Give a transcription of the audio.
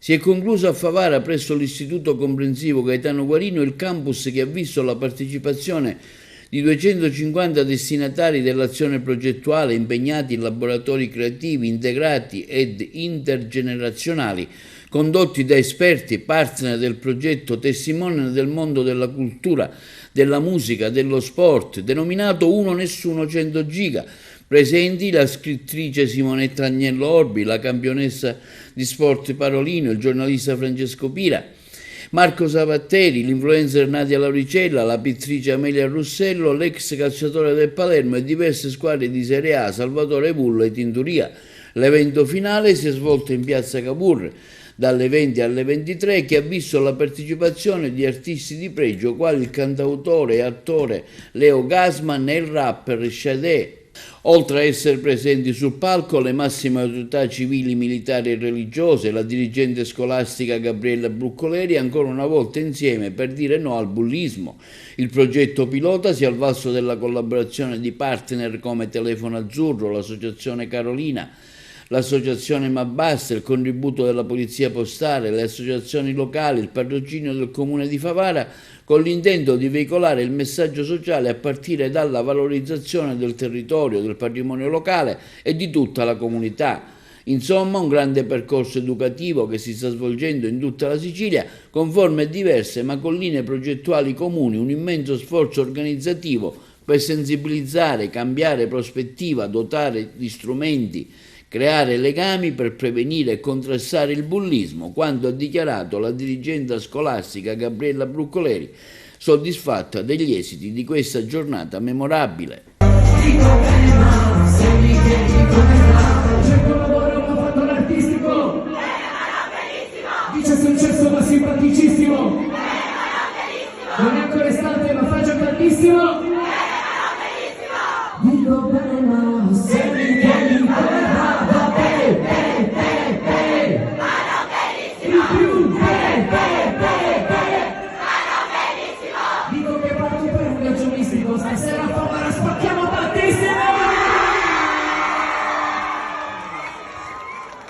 Si è concluso a Favara, presso l'Istituto Comprensivo Gaetano Guarino, il campus che ha visto la partecipazione di 250 destinatari dell'azione progettuale impegnati in laboratori creativi integrati ed intergenerazionali, condotti da esperti partner del progetto Testimone del mondo della cultura, della musica, dello sport, denominato Uno Nessuno 100 Giga. Presenti la scrittrice Simonetta Agnello Orbi, la campionessa di sport Parolino, il giornalista Francesco Pira, Marco Savatteri, l'influencer Nadia Lauricella, la pittrice Amelia Russello, l'ex calciatore del Palermo e diverse squadre di Serie A, Salvatore Pullo e Tinturia. L'evento finale si è svolto in piazza Cavour dalle 20 alle 23, che ha visto la partecipazione di artisti di pregio quali il cantautore e attore Leo Gasman e il rapper Sade. Oltre a essere presenti sul palco le massime autorità civili, militari e religiose, la dirigente scolastica Gabriella Bruccoleri, ancora una volta insieme per dire no al bullismo. Il progetto pilota si è avvalso della collaborazione di partner come Telefono Azzurro, l'Associazione Carolina, l'Associazione Ma Basta, il contributo della Polizia Postale, le associazioni locali, il patrocinio del Comune di Favara, con l'intento di veicolare il messaggio sociale a partire dalla valorizzazione del territorio, del patrimonio locale e di tutta la comunità. Insomma, un grande percorso educativo che si sta svolgendo in tutta la Sicilia, con forme diverse ma con linee progettuali comuni, un immenso sforzo organizzativo per sensibilizzare, cambiare prospettiva, dotare di strumenti, creare legami per prevenire e contrastare il bullismo, quanto ha dichiarato la dirigente scolastica Gabriella Bruccoleri, soddisfatta degli esiti di questa giornata memorabile. Dice successo ma simpaticissimo, non è ancora estate ma fa già caldissimo. Dico bene ma se mi vieni in terra va bene, vado benissimo, di più, vado benissimo. Dico che parto per un viaggio mistico, stasera